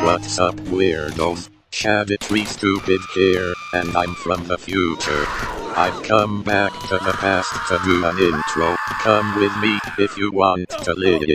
What's up, weirdos? Shadetree Stupid here, and I'm from the future. I've come back to the past to do an intro. Come with me if you want to live.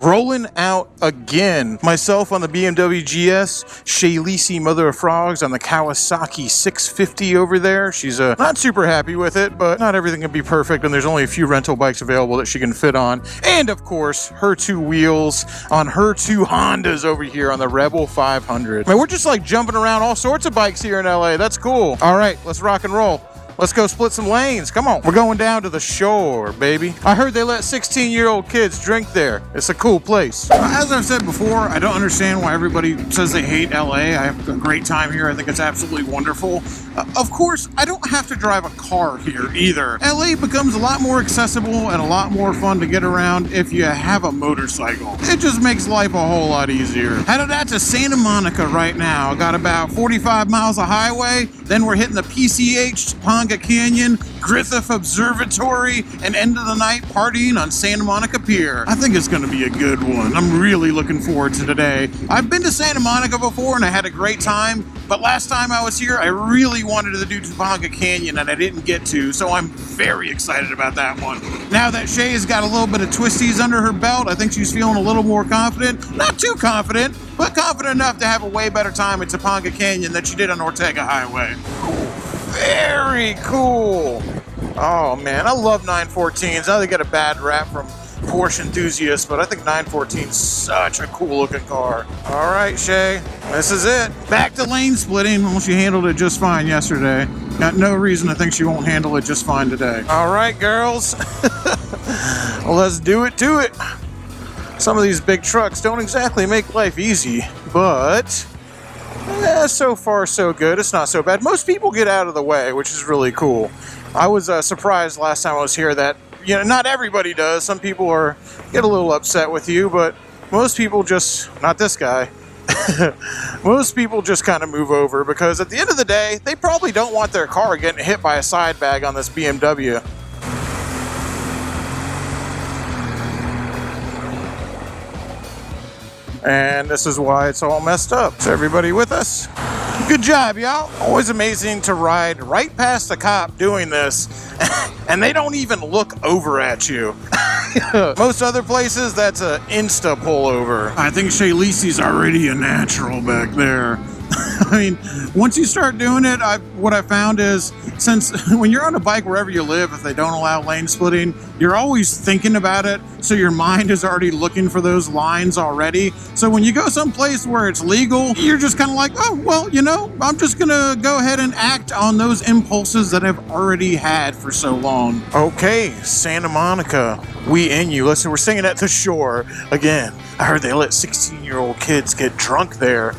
Rolling out again. Myself on the BMW GS, Shayleesi Mother of Frogs on the Kawasaki 650 over there. She's not super happy with it, but not everything can be perfect, and there's only a few rental bikes available that she can fit on. And of course, her two wheels on her two Hondas over here on the Rebel 500. Man, we're just like jumping around all sorts of bikes here in LA. That's cool. All right, let's rock and roll. Let's go split some lanes. Come on. We're going down to the shore, baby. I heard they let 16-year-old kids drink there. It's a cool place. As I've said before, I don't understand why everybody says they hate LA. I have a great time here. I think it's absolutely wonderful. Of course, I don't have to drive a car here either. LA becomes a lot more accessible and a lot more fun to get around if you have a motorcycle. It just makes life a whole lot easier. Headed out to Santa Monica right now. Got about 45 miles of highway. Then we're hitting the PCH, Topanga Canyon, Griffith Observatory, and end of the night partying on Santa Monica Pier. I think it's going to be a good one. I'm really looking forward to today. I've been to Santa Monica before and I had a great time, but last time I was here, I really wanted to do Topanga Canyon and I didn't get to, so I'm very excited about that one. Now that Shay's got a little bit of twisties under her belt, I think she's feeling a little more confident. Not too confident, but confident enough to have a way better time at Topanga Canyon than she did on Ortega Highway. Very cool. Oh man, I love 914s. Now they get a bad rap from Porsche enthusiasts, but I think 914's such a cool looking car. All right, Shay, this is it. Back to lane splitting. Well, she handled it just fine yesterday. Got no reason to think she won't handle it just fine today. All right, girls. Well, let's do it to it. Some of these big trucks don't exactly make life easy, but so far so good. It's not so bad. Most people get out of the way, which is really cool. I was surprised last time I was here that, you know, not everybody does. Some people get a little upset with you, but most people just, not this guy, most people just kind of move over because at the end of the day, they probably don't want their car getting hit by a side bag on this BMW. And this is why it's all messed up. Is everybody with us? Good job, y'all. Always amazing to ride right past a cop doing this, and they don't even look over at you. Most other places, that's an insta pullover. I think Shayleesi's already a natural back there. I mean, once you start doing it, what I found is, since when you're on a bike wherever you live, if they don't allow lane splitting, you're always thinking about it, so your mind is already looking for those lines already. So when you go someplace where it's legal, you're just kind of like, oh, well, you know, I'm just gonna go ahead and act on those impulses that I've already had for so long. Okay, Santa Monica, we in you. Listen, we're singing at the shore again. I heard they let 16-year-old kids get drunk there.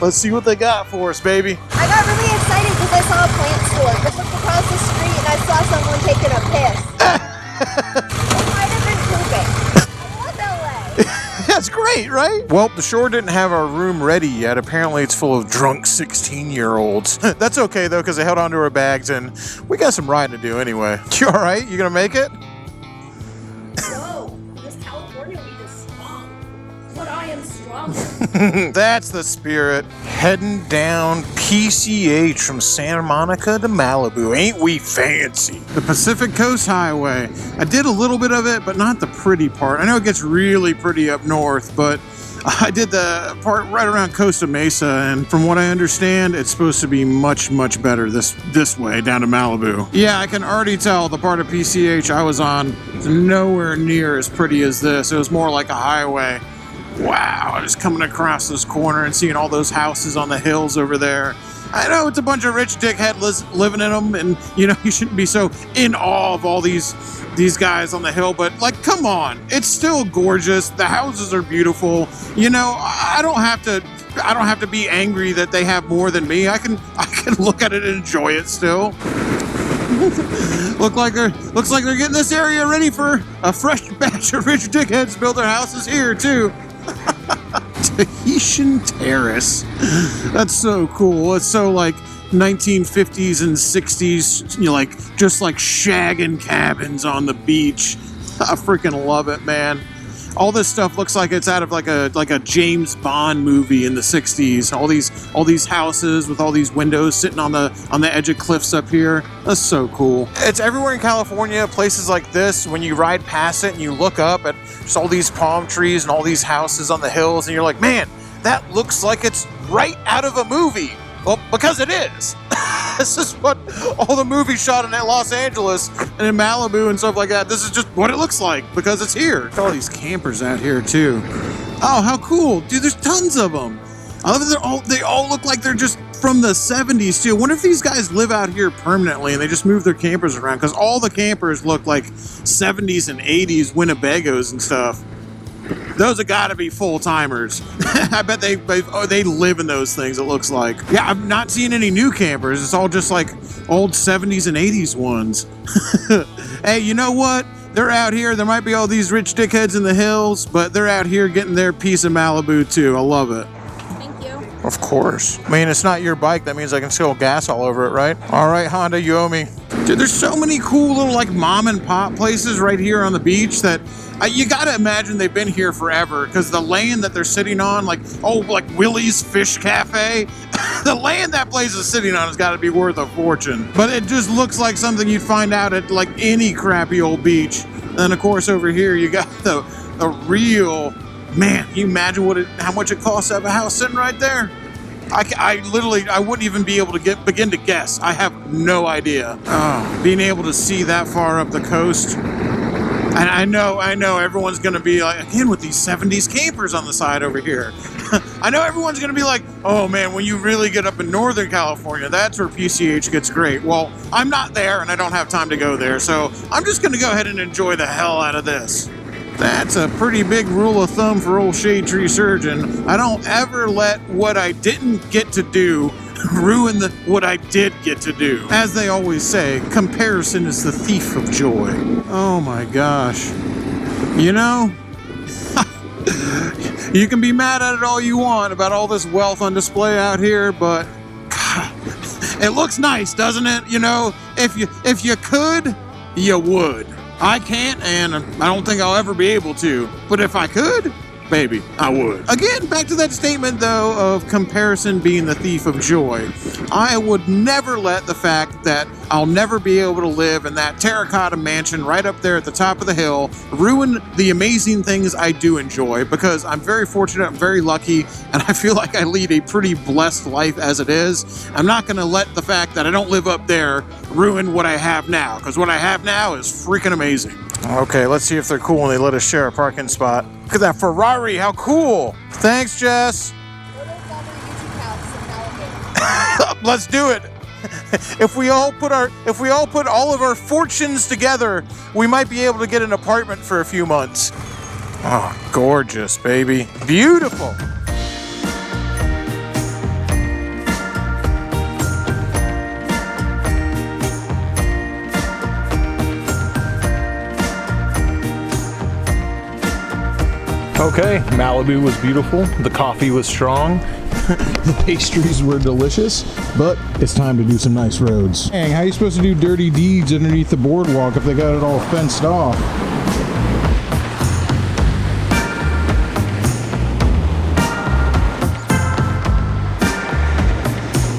Let's see what they got for us, baby. I got really excited because I saw a plant store. Just looked across the street and I saw someone taking a piss. It might have been pooping. I love LA. That's great, right? Well, the shore didn't have our room ready yet. Apparently it's full of drunk 16-year-olds. That's okay, though, because they held onto our bags and we got some riding to do anyway. You all right? You gonna make it? That's the spirit. Heading down PCH from Santa Monica to Malibu. Ain't we fancy? The Pacific Coast Highway. I did a little bit of it, but not the pretty part. I know it gets really pretty up north, but I did the part right around Costa Mesa, and from what I understand, it's supposed to be much, much better this way down to Malibu. Yeah, I can already tell the part of PCH I was on is nowhere near as pretty as this. It was more like a highway. Wow, just coming across this corner and seeing all those houses on the hills over there. I know it's a bunch of rich dickheads living in them, and you know, you shouldn't be so in awe of all these guys on the hill, but like, come on, it's still gorgeous. The houses are beautiful. You know, I don't have to be angry that they have more than me. I can look at it and enjoy it still. Looks like they're getting this area ready for a fresh batch of rich dickheads to build their houses here too. Tahitian Terrace. That's so cool. It's so like 1950s and 60s, you know, like just like shagging cabins on the beach. I freaking love it, man. all this stuff looks like it's out of like a James Bond movie in the 60s. All these houses with all these windows sitting on the edge of cliffs up here. That's so cool. It's everywhere in California, places like this, when you ride past it and you look up at just all these palm trees and all these houses on the hills, and you're like, man, that looks like it's right out of a movie. Well, because it is. This is what all the movies shot in Los Angeles and in Malibu and stuff like that. This is just what it looks like because it's here. All these campers out here too. Oh, how cool. Dude, there's tons of them. I love that they all look like they're just from the 70s too. I wonder if these guys live out here permanently and they just move their campers around, because all the campers look like 70s and 80s Winnebagos and stuff. Those have got to be full-timers. I bet they live in those things, it looks like. Yeah, I've not seen any new campers. It's all just like old 70s and 80s ones. Hey, you know what? They're out here. There might be all these rich dickheads in the hills, but they're out here getting their piece of Malibu too. I love it. Thank you. Of course. I mean, it's not your bike. That means I can spill gas all over it, right? All right, Honda, you owe me. Dude, there's so many cool little like mom and pop places right here on the beach that you gotta imagine they've been here forever, because the land that they're sitting on, like Willie's Fish Cafe, the land that place is sitting on has got to be worth a fortune. But it just looks like something you'd find out at like any crappy old beach. And then of course over here you got the real, man, can you imagine how much it costs to have a house sitting right there? I literally wouldn't even be able to begin to guess. I have no idea. Oh, being able to see that far up the coast. And I know everyone's going to be like, again, with these 70s campers on the side over here. I know everyone's going to be like, oh man, when you really get up in Northern California, that's where PCH gets great. Well, I'm not there and I don't have time to go there. So I'm just going to go ahead and enjoy the hell out of this. That's a pretty big rule of thumb for old Shade Tree Surgeon. I don't ever let what I didn't get to do ruin what I did get to do. As they always say, comparison is the thief of joy. Oh my gosh. You know, you can be mad at it all you want about all this wealth on display out here, but God, it looks nice, doesn't it? You know, if you could, you would. I can't, and I don't think I'll ever be able to. But if I could, baby, I would. Again, back to that statement, though, of comparison being the thief of joy. I would never let the fact that I'll never be able to live in that terracotta mansion right up there at the top of the hill ruin the amazing things I do enjoy, because I'm very fortunate, I'm very lucky, and I feel like I lead a pretty blessed life as it is. I'm not going to let the fact that I don't live up there ruin what I have now, because what I have now is freaking amazing. Okay, let's see if they're cool and they let us share a parking spot. Look at that Ferrari, how cool! Thanks, Jess. Let's do it. If we all put all of our fortunes together, we might be able to get an apartment for a few months. Oh, gorgeous, baby. Beautiful. Okay, Malibu was beautiful, the coffee was strong, the pastries were delicious, but it's time to do some nice roads. Dang, how are you supposed to do dirty deeds underneath the boardwalk if they got it all fenced off?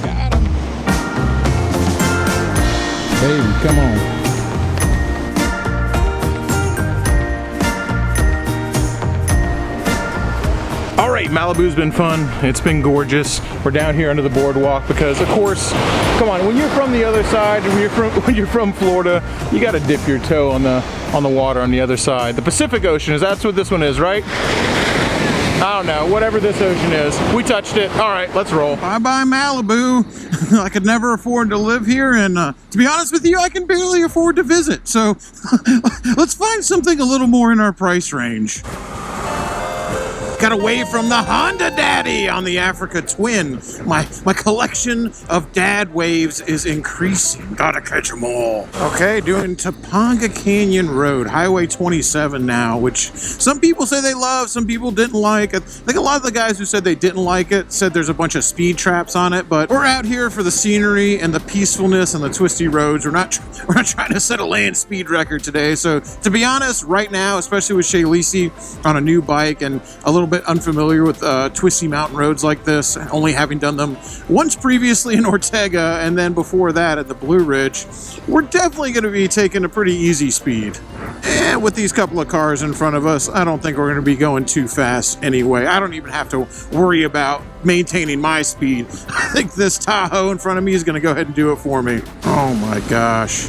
Got him. Baby, come on. All right, Malibu's been fun. It's been gorgeous. We're down here under the boardwalk because, of course, come on, when you're from the other side, when you're from Florida, you got to dip your toe on the water on the other side. The Pacific Ocean, that's what this one is, right? I don't know, whatever this ocean is. We touched it. All right, let's roll. Bye-bye, Malibu. I could never afford to live here, and to be honest with you, I can barely afford to visit. So let's find something a little more in our price range. got away from the Honda Daddy on the Africa Twin. My collection of dad waves is increasing. Gotta catch them all. Okay, doing Topanga Canyon Road, Highway 27 now, which some people say they love, some people didn't like. I think a lot of the guys who said they didn't like it said there's a bunch of speed traps on it, but we're out here for the scenery and the peacefulness and the twisty roads. We're not trying to set a land speed record today. So to be honest, right now, especially with Shay Lisi on a new bike and a little bit unfamiliar with twisty mountain roads like this, only having done them once previously in Ortega and then before that at the Blue Ridge, we're definitely going to be taking a pretty easy speed. And with these couple of cars in front of us, I don't think we're going to be going too fast anyway. I don't even have to worry about maintaining my speed. I think this Tahoe in front of me is going to go ahead and do it for me. Oh my gosh.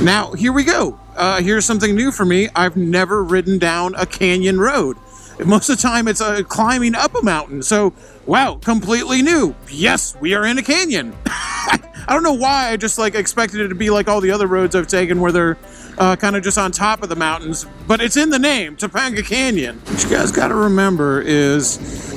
Now, here we go. Here's something new for me. I've never ridden down a canyon road. Most of the time, it's climbing up a mountain. So, wow, completely new. Yes, we are in a canyon. I don't know why. I just expected it to be like all the other roads I've taken where they're kind of just on top of the mountains. But it's in the name, Topanga Canyon. What you guys got to remember is,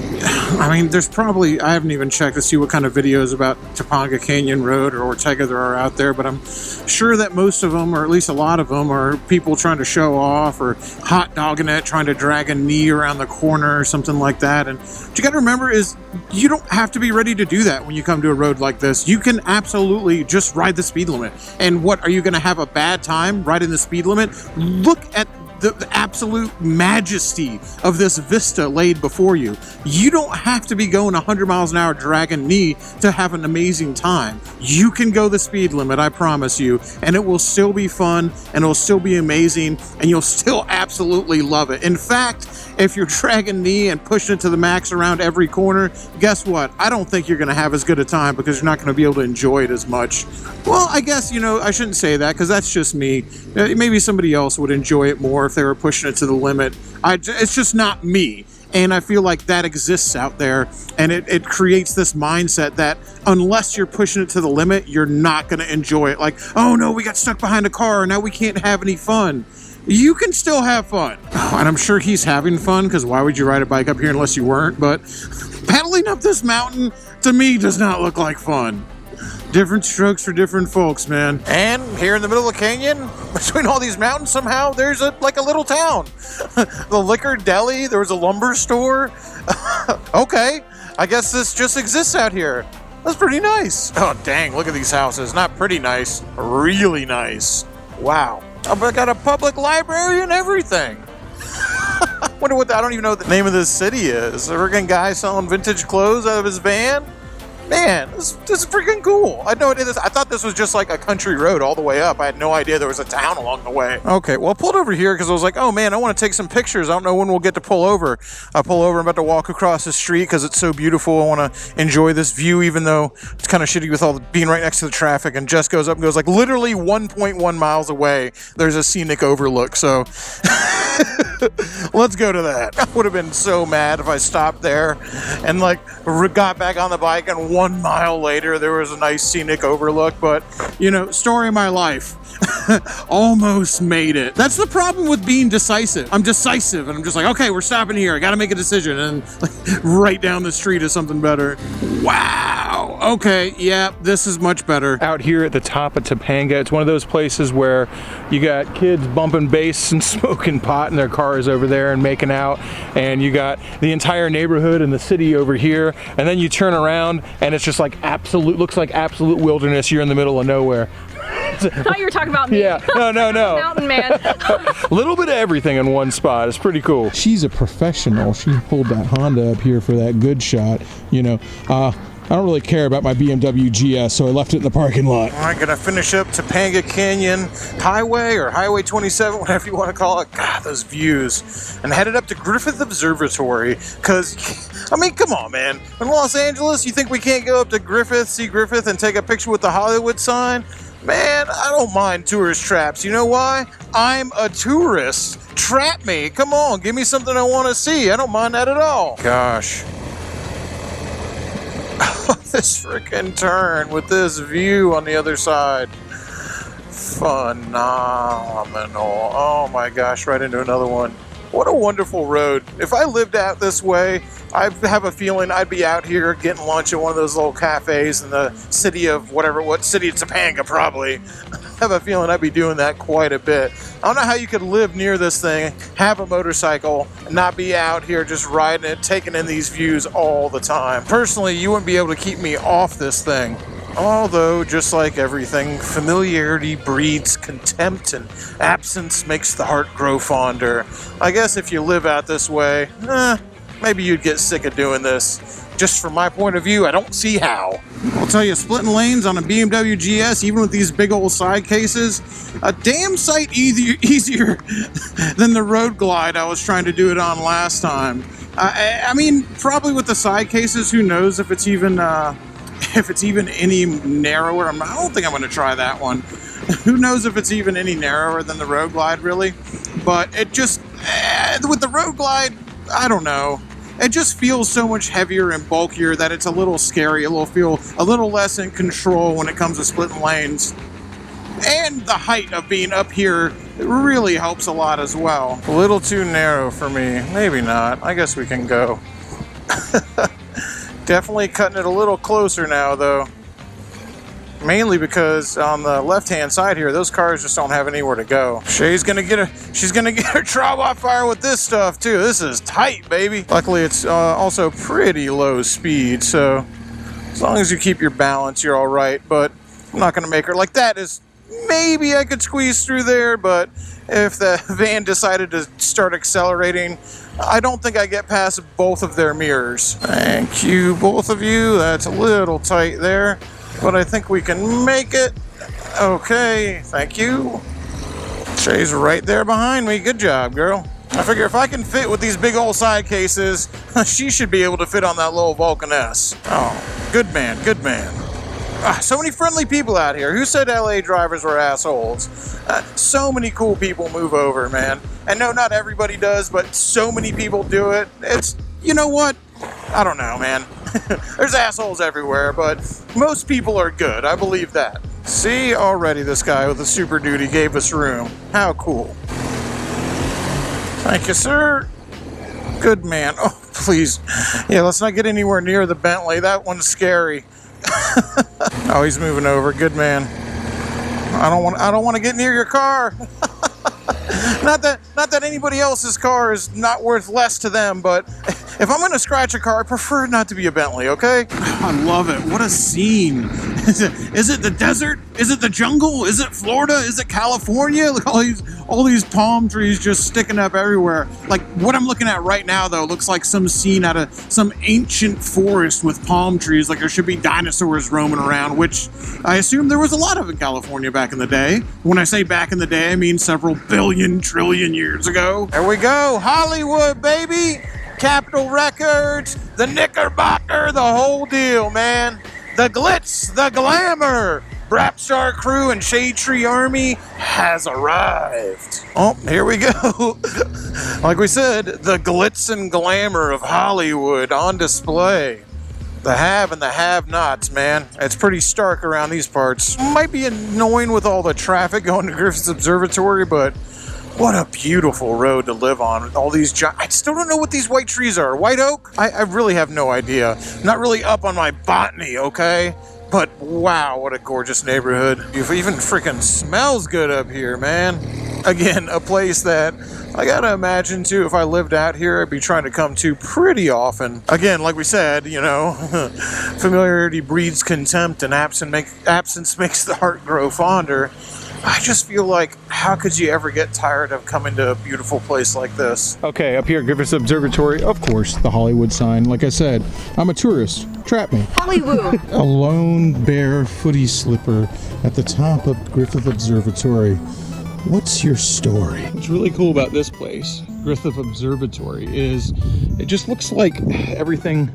I mean, there's probably, I haven't even checked to see what kind of videos about Topanga Canyon Road or Ortega there are out there, but I'm sure that most of them, or at least a lot of them, are people trying to show off or hot dogging it, trying to drag a knee around the corner or something like that. And what you got to remember is you don't have to be ready to do that when you come to a road like this. You can absolutely just ride the speed limit. And what, are you going to have a bad time riding the speed limit? Look at the absolute majesty of this vista laid before you. You don't have to be going 100 miles an hour dragging knee to have an amazing time. You can go the speed limit, I promise you, and it will still be fun, and it will still be amazing, and you'll still absolutely love it. In fact, if you're dragging knee and pushing it to the max around every corner, guess what? I don't think you're going to have as good a time because you're not going to be able to enjoy it as much. Well, I guess, I shouldn't say that because that's just me. Maybe somebody else would enjoy it more if they were pushing it to the limit. It's just not me. And I feel like that exists out there, and it creates this mindset that unless you're pushing it to the limit, you're not going to enjoy it. Like, oh no, we got stuck behind a car, and now we can't have any fun. You can still have fun. Oh, and I'm sure he's having fun, because why would you ride a bike up here unless you weren't? But pedaling up this mountain, to me, does not look like fun. Different strokes for different folks, man. And here in the middle of the canyon, between all these mountains, somehow there's a little town. The liquor deli, there was a lumber store. Okay, I guess this just exists out here. That's pretty nice. Oh, dang, look at these houses. Not pretty nice, really nice. Wow. I got a public library and everything. Wonder what, I don't even know what the name of this city is. A freaking guy selling vintage clothes out of his van. Man, this is freaking cool. I had no idea this. I thought this was just like a country road all the way up. I had no idea there was a town along the way. Okay, well, I pulled over here because I was like, oh man, I want to take some pictures. I don't know when we'll get to pull over. I pull over, I'm about to walk across the street because it's so beautiful. I want to enjoy this view, even though it's kind of shitty with all the, being right next to the traffic. And Jess goes up and goes like literally 1.1 miles away. There's a scenic overlook. So let's go to that. I would have been so mad if I stopped there and got back on the bike and 1 mile later there was a nice scenic overlook. But story of my life. Almost made it. That's the problem with being decisive. I'm decisive and I'm just like, okay, we're stopping here. I gotta make a decision, and right down the street is something better. Wow. Okay, yeah, this is much better. Out here at the top of Topanga, it's one of those places where you got kids bumping bass and smoking pot in their cars over there and making out, and you got the entire neighborhood and the city over here, and then you turn around and it's just looks like absolute wilderness. You're in the middle of nowhere. I thought you were talking about me. Yeah, no. Mountain man. A little bit of everything in one spot. It's pretty cool. She's a professional. She pulled that Honda up here for that good shot. I don't really care about my BMW GS, so I left it in the parking lot. All right, gonna finish up Topanga Canyon Highway, or Highway 27, whatever you want to call it. God, those views. And headed up to Griffith Observatory, because, come on, man. In Los Angeles, you think we can't go up to Griffith, see Griffith, and take a picture with the Hollywood sign? Man, I don't mind tourist traps. You know why? I'm a tourist. Trap me. Come on, give me something I want to see. I don't mind that at all. Gosh. This freaking turn with this view on the other side. Phenomenal. Oh my gosh, right into another one. What a wonderful road. If I lived out this way, I have a feeling I'd be out here getting lunch at one of those little cafes in the city of what city? Topanga, probably. I have a feeling I'd be doing that quite a bit. I don't know how you could live near this thing, have a motorcycle, and not be out here just riding it, taking in these views all the time. Personally, you wouldn't be able to keep me off this thing. Although, just like everything, familiarity breeds contempt and absence makes the heart grow fonder. I guess if you live out this way, maybe you'd get sick of doing this. Just from my point of view, I don't see how. I'll tell you, splitting lanes on a BMW GS, even with these big old side cases, a damn sight easier than the Road Glide I was trying to do it on last time. I mean, probably with the side cases, who knows if it's even any narrower. I don't think I'm going to try that one. Who knows if it's even any narrower than the Road Glide, really? But it just, with the Road Glide, I don't know. It just feels so much heavier and bulkier that it's a little scary. Feel a little less in control when it comes to splitting lanes. And the height of being up here really helps a lot as well. A little too narrow for me. Maybe not. I guess we can go. Definitely cutting it a little closer now, though. Mainly because on the left-hand side here, those cars just don't have anywhere to go. She's gonna get her trial by fire with this stuff too. This is tight, baby. Luckily, it's also pretty low speed, so as long as you keep your balance, you're all right. But I'm not gonna make her like that. Is maybe I could squeeze through there, but if the van decided to start accelerating, I don't think I get past both of their mirrors. Thank you, both of you. That's a little tight there, but I think we can make it. Okay, thank you. Shay's right there behind me. Good job, girl. I figure if I can fit with these big old side cases, she should be able to fit on that little Vulcan S. Oh, good man, good man. So many friendly people out here. Who said LA drivers were assholes? So many cool people move over, man. And no, not everybody does, but so many people do it. It's, you know what? I don't know, man. There's assholes everywhere, but most people are good. I believe that. See, already this guy with the Super Duty gave us room. How cool. Thank you, sir. Good man. Oh, please. Yeah, let's not get anywhere near the Bentley. That one's scary. Oh, he's moving over. Good man. I don't want to get near your car. Not that anybody else's car is not worth less to them, but if I'm going to scratch a car, I prefer it not to be a Bentley, okay? I love it. What a scene. Is it the desert? Is it the jungle? Is it Florida? Is it California? Look, all these palm trees just sticking up everywhere. Like what I'm looking at right now, though, looks like some scene out of some ancient forest with palm trees. Like there should be dinosaurs roaming around, which I assume there was a lot of in California back in the day. When I say back in the day, I mean several billion, trillion years ago. There we go. Hollywood, baby. Capitol Records, the Knickerbocker, the whole deal, man. The glitz, the glamour. Brapstar crew and Shadetree Army has arrived. Oh, here we go. Like we said, the glitz and glamour of Hollywood on display. The have and the have-nots, man. It's pretty stark around these parts. Might be annoying with all the traffic going to Griffith Observatory, but what a beautiful road to live on. All these I still don't know what these white trees are. White oak? I really have no idea. Not really up on my botany, okay? But wow, what a gorgeous neighborhood. It even freaking smells good up here, man. Again, a place that I gotta imagine too, if I lived out here, I'd be trying to come to pretty often. Again, like we said, you know, familiarity breeds contempt and absence makes the heart grow fonder. I just feel like, how could you ever get tired of coming to a beautiful place like this? Okay, up here at Griffith Observatory, of course, the Hollywood sign. Like I said, I'm a tourist. Trap me. Hollywood. A lone bare footy slipper at the top of Griffith Observatory. What's your story? What's really cool about this place, Griffith Observatory, is it just looks like everything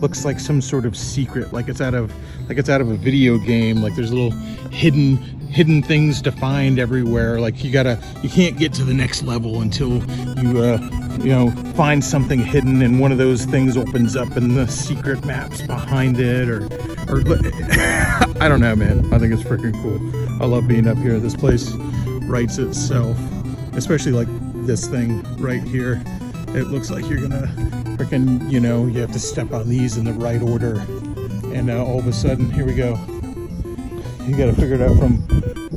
looks like some sort of secret, like it's out of a video game. Like there's little hidden things to find everywhere. Like you can't get to the next level until you find something hidden, and one of those things opens up and the secret map's behind it, or I don't know, man. I think it's freaking cool. I love being up here. This place writes itself, especially like this thing right here. It looks like you're gonna freaking, you know, you have to step on these in the right order. And now all of a sudden, here we go. You gotta figure it out from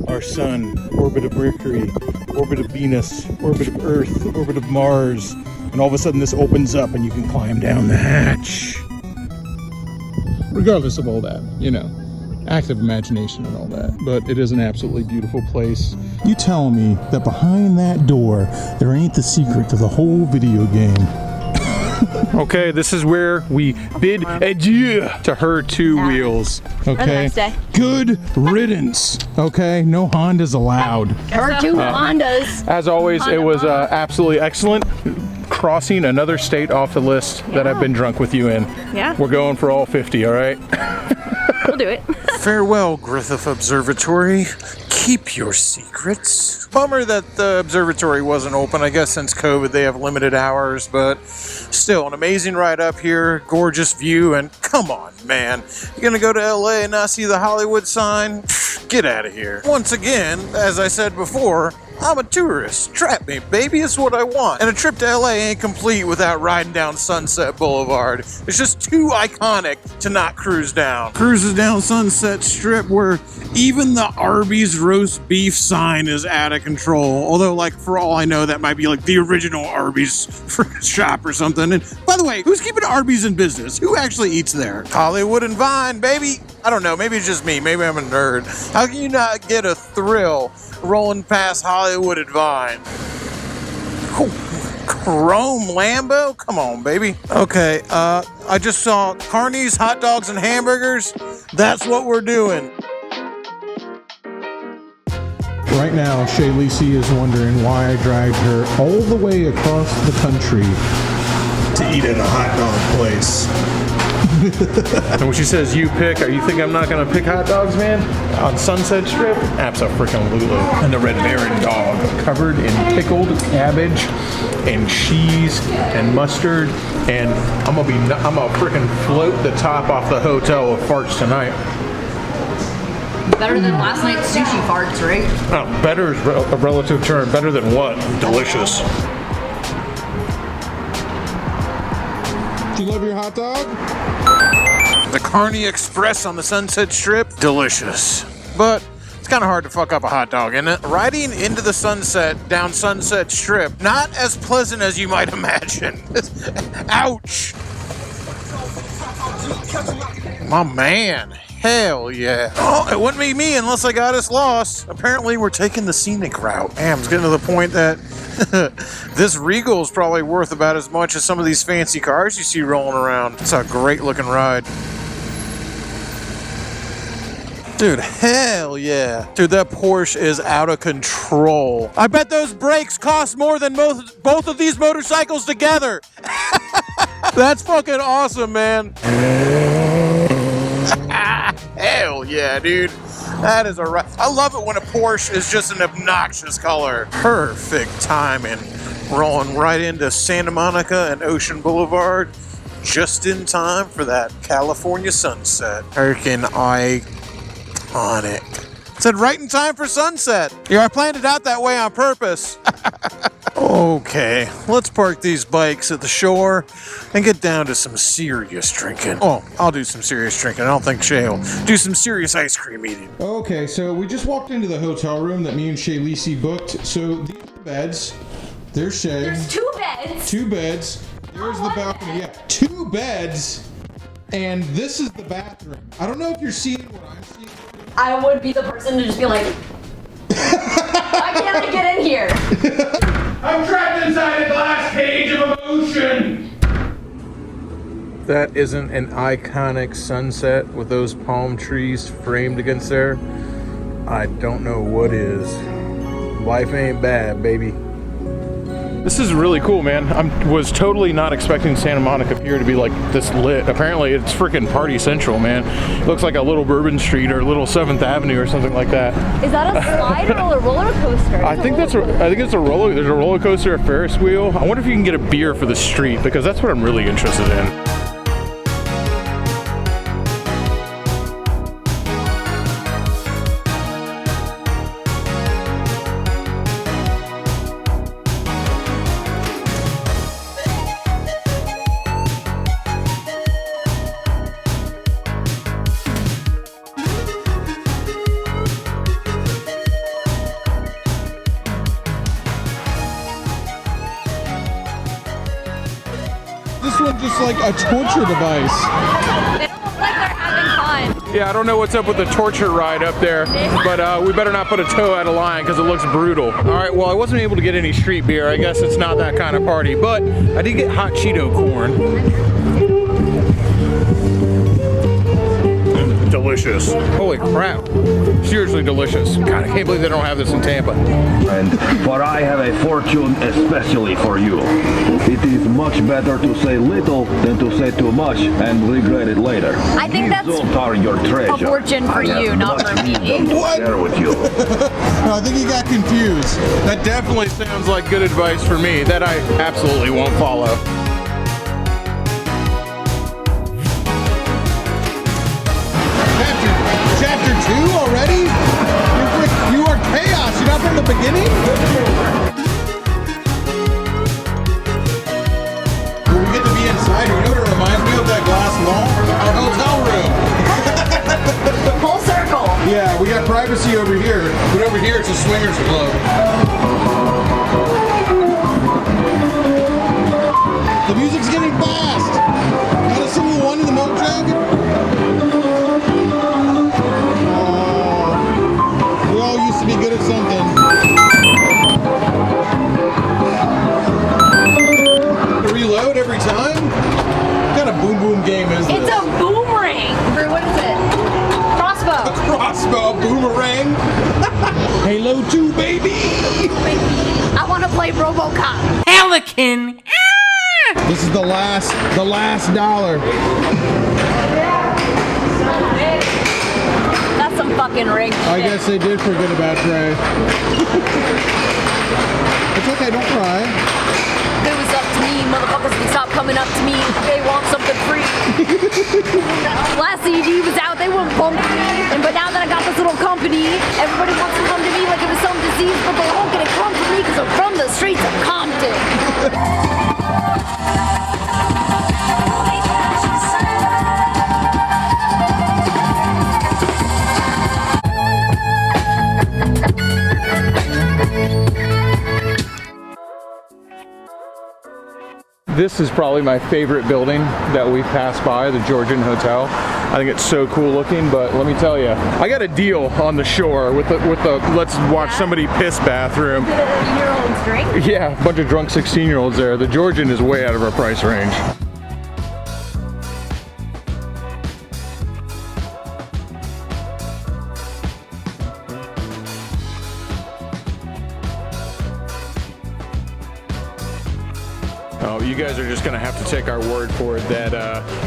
our sun, orbit of Mercury, orbit of Venus, orbit of Earth, orbit of Mars. And all of a sudden this opens up and you can climb down the hatch. Regardless of all that, you know, active imagination and all that. But it is an absolutely beautiful place. You tell me that behind that door, there ain't the secret to the whole video game. Okay, this is where we bid adieu to her two wheels. Okay, good riddance. Okay, no Hondas allowed. Her two Hondas. As always, it was absolutely excellent. Crossing another state off the list that I've been drunk with you in. Yeah. We're going for all 50, all right? We'll do it. Farewell, Griffith Observatory. Keep your secrets. Bummer that the observatory wasn't open. I guess since COVID they have limited hours, but still an amazing ride up here, gorgeous view, and come on, man. You're gonna go to LA and not see the Hollywood sign? Get out of here. Once again, as I said before, I'm a tourist. Trap me, baby. It's what I want. And a trip to LA ain't complete without riding down Sunset Boulevard. It's just too iconic to not cruise down. Cruises down Sunset Strip where even the Arby's roast beef sign is out of control. Although, like, for all I know, that might be like the original Arby's shop or something. And by the way, who's keeping Arby's in business? Who actually eats there? Hollywood and Vine, baby. I don't know. Maybe it's just me. Maybe I'm a nerd. How can you not get a thrill rolling past Hollywood and Vine? Chrome Lambo? Come on, baby. Okay, I just saw Carney's hot dogs and hamburgers. That's what we're doing. Right now, Shay Lisi is wondering why I dragged her all the way across the country to eat at a hot dog place. And when she says you pick, are you think I'm not gonna pick hot dogs, man? On Sunset Strip? Abso-freaking-lutely. And the Red Baron dog, covered in pickled cabbage and cheese and mustard, and I'm gonna freaking float the top off the hotel with farts tonight. Better than last night's sushi farts, right? Oh, better is a relative term. Better than what? Delicious. Do you love your hot dog? The Carney Express on the Sunset Strip, delicious. But it's kind of hard to fuck up a hot dog, isn't it? Riding into the sunset down Sunset Strip, not as pleasant as you might imagine. Ouch! My man. Hell yeah. Oh, it wouldn't be me unless I got us lost. Apparently we're taking the scenic route. Damn, it's getting to the point that this Regal is probably worth about as much as some of these fancy cars you see rolling around. It's a great looking ride. Dude, hell yeah. Dude, that Porsche is out of control. I bet those brakes cost more than both of these motorcycles together. That's fucking awesome, man. Hell yeah, dude. That is a ride. I love it when a Porsche is just an obnoxious color. Perfect timing. Rolling right into Santa Monica and Ocean Boulevard just in time for that California sunset. Freaking iconic. Said right in time for sunset. Yeah, I planned it out that way on purpose. Okay, let's park these bikes at the shore and get down to some serious drinking. Oh, I'll do some serious drinking. I don't think Shay will do some serious ice cream eating. Okay, so we just walked into the hotel room that me and Shay Lisi booked. So these are the beds. There's Shay. There's 2 beds. 2 beds. There's the balcony. Yeah, 2 beds. And this is the bathroom. I don't know if you're seeing what I'm seeing. I would be the person to just be like, why can't I get in here? I'm trapped inside a glass cage of emotion. That isn't an iconic sunset with those palm trees framed against there. I don't know what is. Life ain't bad, baby. This is really cool, man. I was totally not expecting Santa Monica Pier to be like this lit. Apparently it's freaking party central, man. It looks like a little Bourbon Street or a little 7th Avenue or something like that. Is that a slide or a roller coaster? I think it's a roller. There's a roller coaster, a Ferris wheel. I wonder if you can get a beer for the street, because that's what I'm really interested in. one just like a torture device. They don't look like they're having fun. Yeah, I don't know what's up with the torture ride up there, but we better not put a toe out of line because it looks brutal. All right, well, I wasn't able to get any street beer. I guess it's not that kind of party, but I did get hot Cheeto corn. Delicious. Holy crap. Seriously delicious. God, I can't believe they don't have this in Tampa. And for I have a fortune especially for you. It is much better to say little than to say too much and regret it later. I think that's These are your treasure. a fortune for you, not for me. What? Share with you. No, I think he got confused. That definitely sounds like good advice for me that I absolutely won't follow. Chapter 2 already? You are chaos. You're not from the beginning? Well, we get to be inside here. You know what it reminds me of, that glass lawn? Our hotel room. Full circle. Yeah, we got privacy over here, but over here it's a swingers club. The music's getting fast. Got a single one in the milk jug? To be good at something. To reload every time? What kind of boom boom game is this? It's a boomerang. Or what is it? Crossbow. A crossbow, boomerang. Halo 2, baby. I want to play RoboCop. Pelican. This is the last dollar. That's some fucking rigged shit. I guess they did forget about Trey. It's okay, don't cry. If it was up to me, motherfuckers would stop coming up to me. They want something free. Last CD was out, they weren't bumping me. But now that I got this little company, everybody wants to come to me like it was some disease, but they won't get it come to me because I'm from the streets of Compton. This is probably my favorite building that we've passed by, the Georgian Hotel. I think it's so cool looking, but let me tell you, I got a deal on the shore with the let's watch somebody piss bathroom. Your own drink? Yeah, a bunch of drunk 16-year-olds there. The Georgian is way out of our price range. Oh, you guys are just gonna have to take our word for it that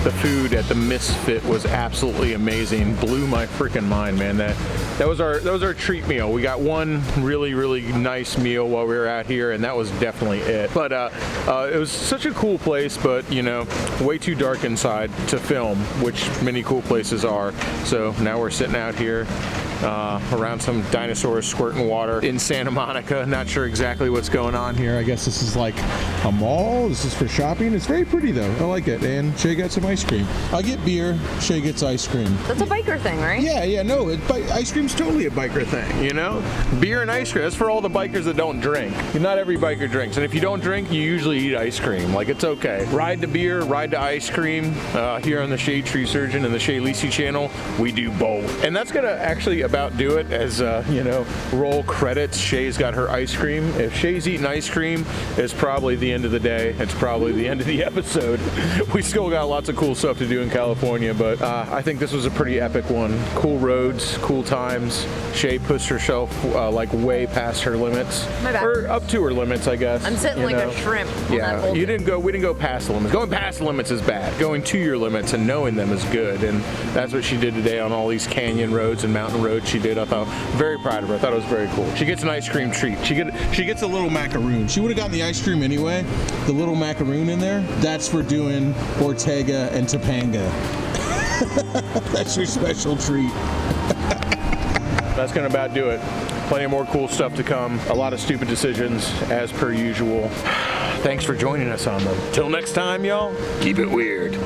the food at the Misfit was absolutely amazing. Blew my freaking mind, man. That was our treat meal. We got one really nice meal while we were out here, and that was definitely it. But it was such a cool place, but you know, way too dark inside to film, which many cool places are. So now we're sitting out here around some dinosaurs squirting water in Santa Monica. Not sure exactly what's going on here. I guess this is like a mall. This is for shopping. It's very pretty though. I like it. And Shay got some ice cream. I get beer. Shay gets ice cream. That's a biker thing, right? Yeah. No, ice cream's totally a biker thing. You know, beer and ice cream. That's for all the bikers that don't drink. Not every biker drinks, and if you don't drink, you usually eat ice cream. Like, it's okay. Ride to beer, ride to ice cream. Here on the Shade Tree Surgeon and the Shay Lisi channel, we do both, and that's gonna actually about do it. As you know, roll credits. Shay's got her ice cream. If Shay's eating ice cream, it's probably the end of the day. It's probably the end of the episode. We still got lots of cool stuff to do in California, but I think this was a pretty epic one. Cool roads, cool times. Shay pushed herself like way past her limits, My bad. or up to her limits, I guess. I'm sitting you like know? a shrimp. On that Yeah, whole we thing. didn't go past the limits. Going past the limits is bad. Going to your limits and knowing them is good, and that's what she did today on all these canyon roads and mountain roads. She did. I thought very proud of her. I thought it was very cool. She gets an ice cream treat. She gets a little macaroon. She would have gotten the ice cream anyway. The little macaroon in there, that's for doing Ortega and Topanga. That's your special treat. That's gonna about do it. Plenty more cool stuff to come. A lot of stupid decisions as per usual. Thanks for joining us on them. Till next time, y'all. Keep it weird.